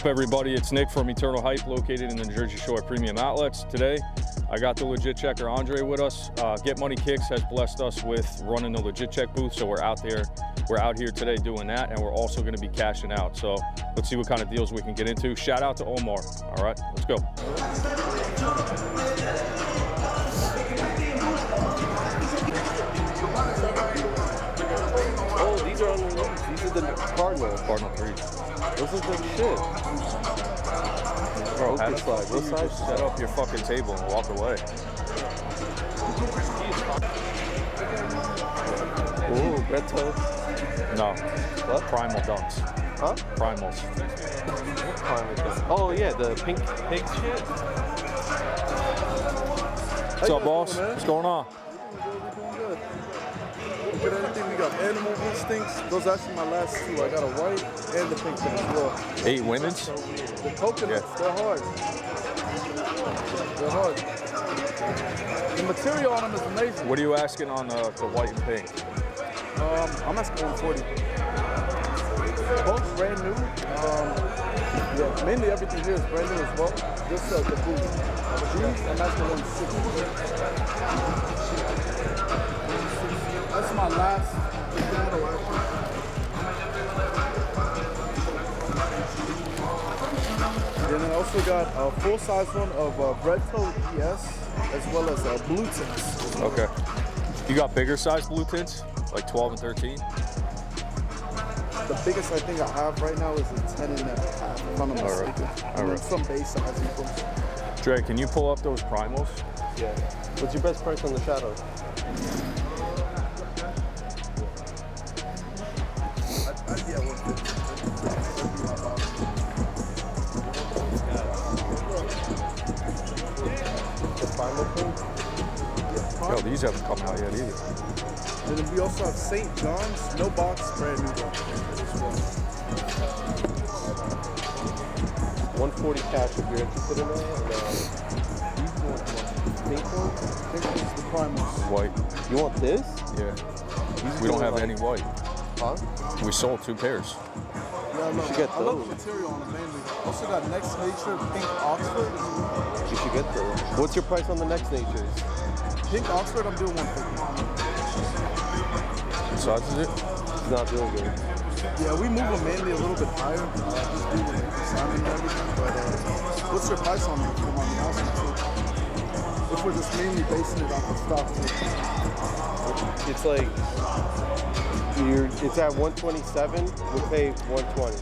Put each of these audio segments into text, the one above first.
up, everybody? It's Nick from Eternalhype, located in the Jersey Shore Premium Outlets. Today, I got the Legit Checker Andre with us. Getmoneykicks has blessed us with running the Legit Check booth, so we're out here today doing that, and we're also going to be cashing out. So let's see what kind of deals we can get into. Shout out to Omar. All right, let's go. Oh, these are underneath. These are the Cardinal 3. Those look like shit. Bro, how slide. What size? Set up your fucking table and walk away. Ooh, red toe. No. What? Primal dunks. Huh? Primals. What primal dunks? Oh yeah, the pink shit. What's up, boss? What's going on? Look at everything. We got animal instincts. Those are actually my last two. I got a white and the pink one as well. 8 women's? The coconuts, they're hard. They're hard. The material on them is amazing. What are you asking on the white and pink? I'm asking 140. Both brand new. Yeah, mainly everything here is brand new as well. Just the boots. These, I'm asking 160. That's my last. And then I also got a full-size one of Red Toe ES, as well as blue tints. Okay. You got bigger size blue tints? Like 12 and 13? The biggest I think I have right now is a 10 and a half, if I'm not mistaken. All right. Some base size. Dre, can you pull up those primals? Yeah. What's your best price on the shadow? Yeah, 150. The primal thing? Yo, these haven't come out yet either. And then we also have St. John's, no box, brand new though. 140 cash if you're interested in that. Pink one? Pink one's the primals. White. You want this? Yeah. We don't have any white. Huh? We sold 2 pairs. Yeah, no, You should get I love those. the material on them mainly. Also got Next Nature, Pink Oxford. You should get those. What's your price on the Next Natures? Pink Oxford, I'm doing 150. What size is it? It's not doing good. Yeah, we move them mainly a little bit higher. Just due to the design and everything. But what's your price on them? If you don't mind me asking too? If we're just mainly basing it off of stock too. It's like, it's at 127, we'll pay 120.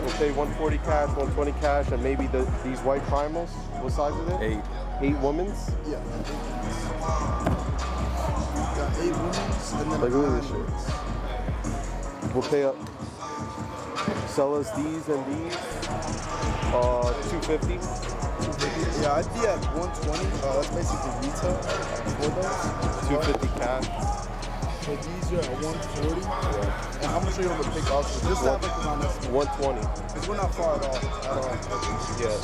We'll pay 140 cash, 120 cash, and maybe these white primals. What size is it? 8. 8 women's? Yeah. Got 8 women's and then Like, look at this shit. We'll pay up, sell us these and these, 250. Yeah, I'd be at 120. That's basically retail for those. 250 cash. So these are at 140. Yeah. And how much are you on the Pink Oxford? Just have like around this. 120. Because we're not far at all. Yeah.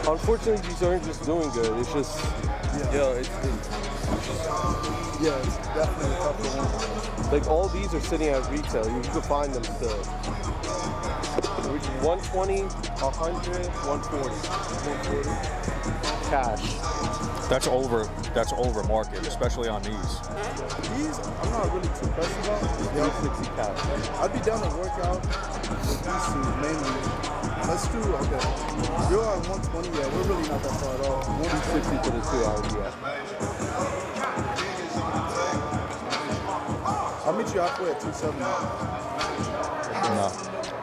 Unfortunately, these aren't just doing good. It's just, it's definitely a tough one. like all these are sitting at retail. You can find them still. 120, 100, 140. Cash. That's over market, especially on these. These, I'm not really too pressed about. Yeah, 60 cash. I'd be down to work out with these two mainly. Let's do, okay. You're at 120, yeah, we're really not that far at all. 160 for the 2 hours, yeah. I'll meet you halfway at 270. No.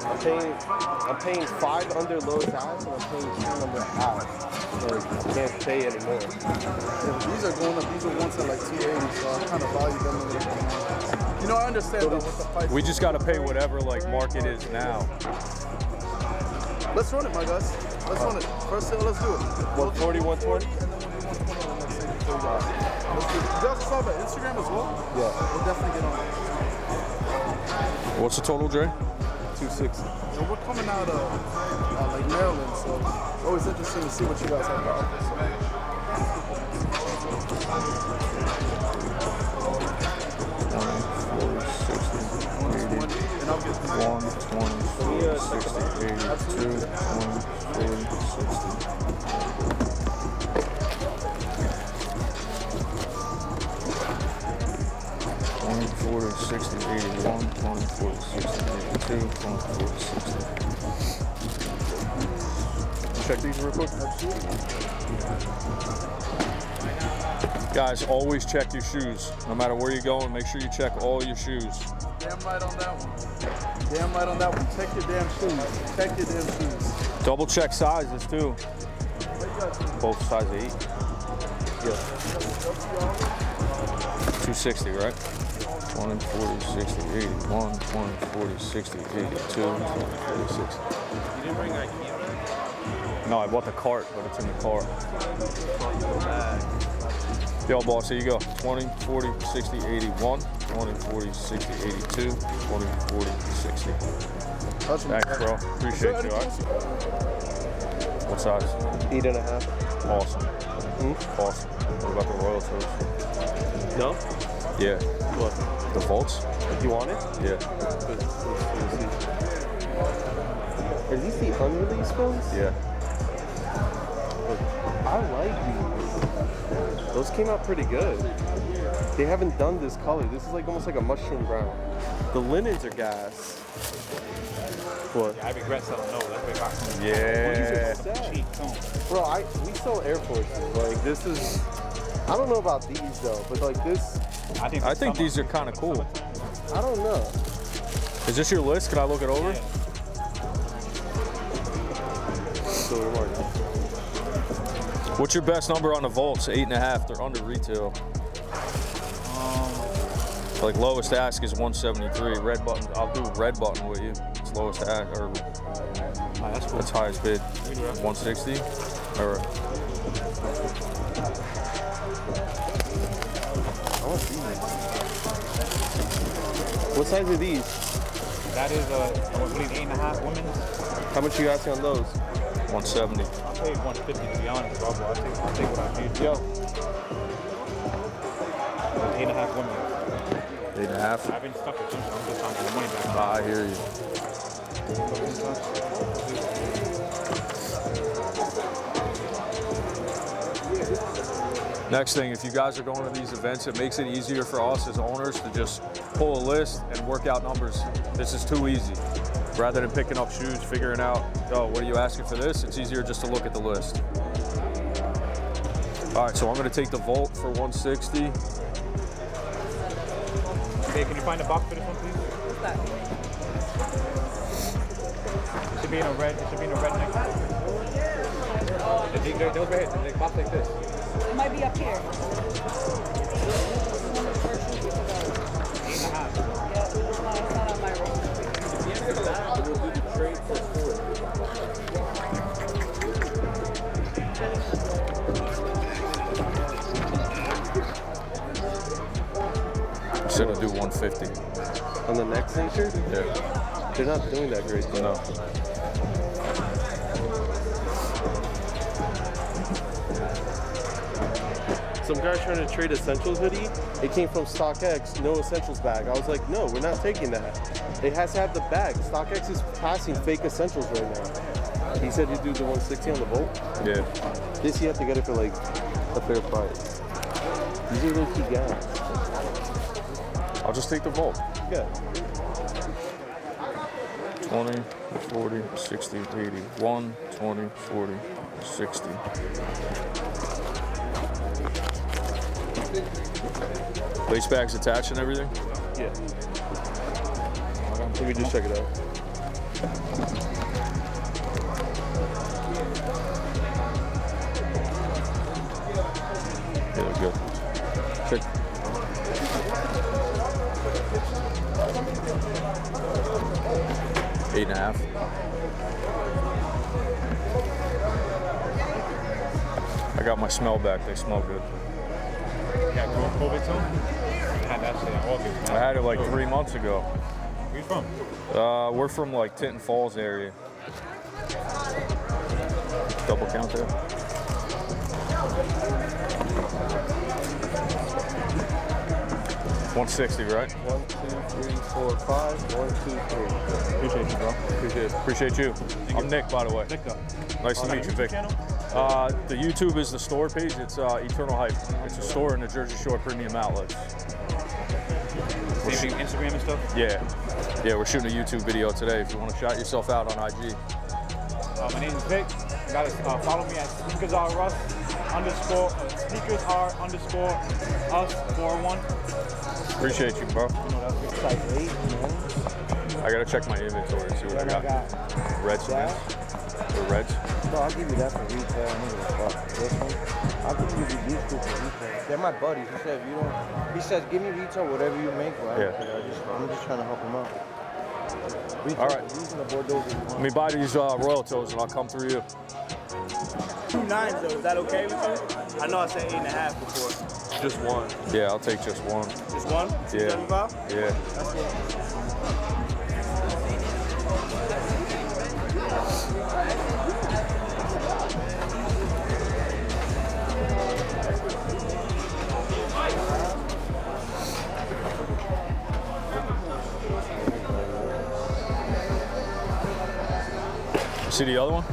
I'm paying 5 under low tax and I'm paying 10 under half. Like, I can't pay anymore. Yeah, these are going up. These are ones at like 280, so I kind of value them a little bit more. You know, I understand that with the price. We just got to pay whatever like market is now. Let's run it, my guys. Let's run it. First sale, let's do it. 140, 120? And then we'll do 120 on the next thing. Let's do it. You guys saw that Instagram as well? Yeah. We'll definitely get on it. What's the total, Dre? 260. And we're coming out of like Maryland, so always interesting to see what you guys have to offer. 60, 82, 20, 40, 60. 40, 60, 81, 20, 40, 60, 82, 20, 40, 60. Check these real quick. Guys, always check your shoes. No matter where you're going, make sure you check all your shoes. Damn right on that one. Damn right on that one. Check your damn shoes. Check your damn shoes. Double check sizes too. Both size 8. Yeah. 260, right? 20, 40, 60, 81, 20, 40, 60, 82, 20, 40, 60. You didn't bring IKEA? No, I bought the cart, but it's in the car. Yo, boss, here you go. 20, 40, 60, 81, 20, 40, 60, 82, 20, 40, 60. Thanks, bro. Appreciate you. Right? What size? 8.5. Awesome. Awesome. What about the Royal Toast? No? Yeah. What? The Volts? You want it? Yeah. Are these the unreleased ones? Yeah. I like these. Those came out pretty good. They haven't done this color. This is like almost like a mushroom brown. The linens are gas. What? Yeah, I regret selling those. That's what got some. Yeah. Cheap tone. Bro, we sell Air Forces. Like this is, I don't know about these though, but like this, I think these are kind of cool. I don't know. Is this your list? Can I look it over? Yeah. So we're marking. What's your best number on the Volts? 8.5. They're under retail. Like lowest ask is 173. Red button. I'll do red button with you. It's lowest ask or That's cool. that's highest bid. 160. All right. I want these. What size are these? That is I believe 8.5 women's. How much are you asking on those? 170. I'll pay 150 to be honest, bro. I'll take what I paid. Yo. 8.5 women. 8.5. I've been stuck with them, so I'm just trying to get the money back. I hear you. Next thing, if you guys are going to these events, it makes it easier for us as owners to just pull a list and work out numbers. This is too easy. Rather than picking up shoes, figuring out, oh, what are you asking for this? It's easier just to look at the list. All right, so I'm gonna take the Volt for 160. Hey, can you find a box for this one, please? What's that? It should be in a red. It should be in a red neck. Those right here. There's a box like this. It might be up here. 8.5. Yeah, it's not on my room. Said I'll do 150. On the next shirt? Yeah. They're not doing that great though. No. Some guy trying to trade Essentials hoodie. It came from StockX, no Essentials bag. I was like, no, we're not taking that. It has to have the bag. StockX is passing fake Essentials right now. He said he'd do the 160 on the Volt. Yeah. This you have to get it for like a fair price. These are low-key gas. I'll just take the Volt. Yeah. 20, 40, 60, 81, 20, 40, 60. Lace bags attached and everything? Yeah. Let me just check it out. Yeah, they're good. Check. Eight and a half. I got my smell back. They smell good. Yeah, COVID zone. I had that shit in August. I had it like 3 months ago. Where you from? We're from like Tinton Falls area. Double count there. 160, right? 1, 2, 3, 4, 5. 1, 2, 3. Appreciate you, bro. Appreciate it. Appreciate you. I'm Nick, by the way. Nick, Nice to meet you, Vic. The YouTube is the store page. It's Eternalhype. It's a store in the Jersey Shore premium outlets. Same thing, Instagram and stuff? Yeah. Yeah, we're shooting a YouTube video today if you want to shout yourself out on IG. My name is Vic. You gotta follow me at sneakersrus _sneakersr _us 41. Appreciate you, bro. Size 8, man. I gotta check my inventory and see what I got. Reds in this? The reds? No, I'll give you that for retail. I don't give a fuck. This one, I'll give you these two for retail. They're my buddies. He said, if you don't, he says, give me retail, whatever you make. Well, Yeah. I'm just trying to help him out. Retail, All right. These are the Bordeaux. Let me buy these Royal Toes and I'll come through you. 2 9s though, is that okay with you? I know I said 8.5 before. Just one. Yeah, I'll take just one. Just one? Yeah. 275? Yeah. That's it. See the other one?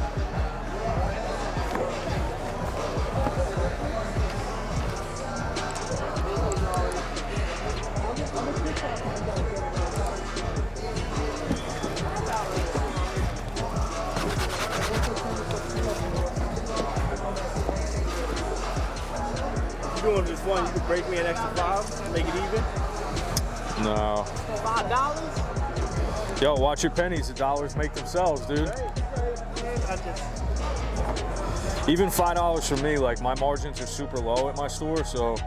If you're doing just one, you could break me an extra 5, make it even. No. $5? Yo, watch your pennies. The dollars make themselves, dude. Even $5 for me, like my margins are super low at my store, so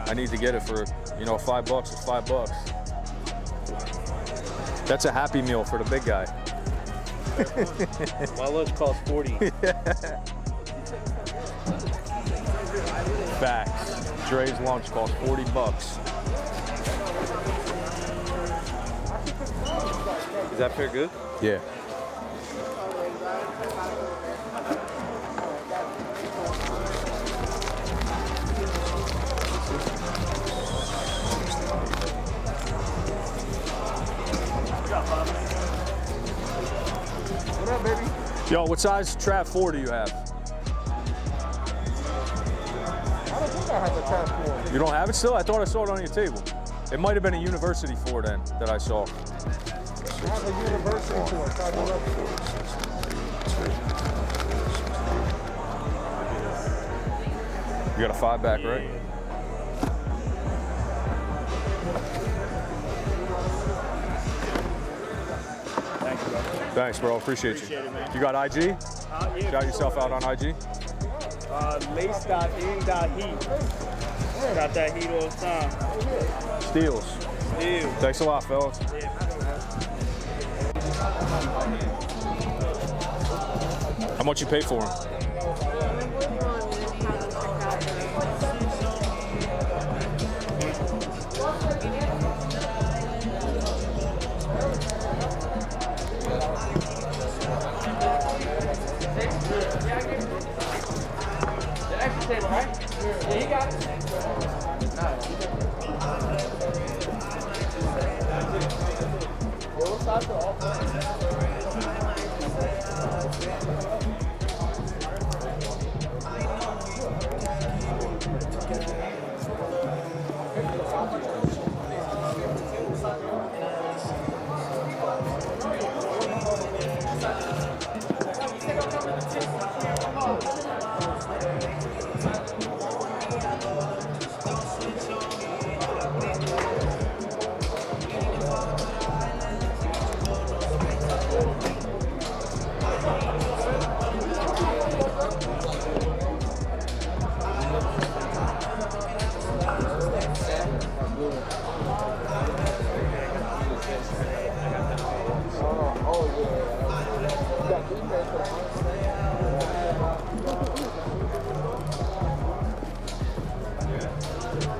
I need to get it for, you know, $5 is $5. That's a Happy Meal for the big guy. My lunch costs 40. Facts. Dre's lunch costs $40. Is that fair good? Yeah. What up, baby? Yo, what size Trap 4 do you have? I don't think I have a Trap 4. You don't have it still? I thought I saw it on your table. It might have been a University 4 then that I saw. I have a University 4. Try to look. You got a 5-back, right? Thank you, bro. Thanks, bro. Appreciate you. it, man. You got IG? Yeah, Shout yourself out on IG. Lace.in.heat. Got that heat all the time. Steals. Ew. Thanks a lot, fellas. How much you pay for them?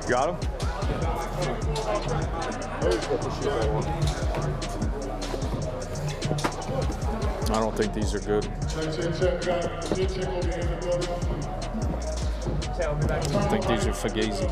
Got him? I don't think these are good. I think these are Fugazi.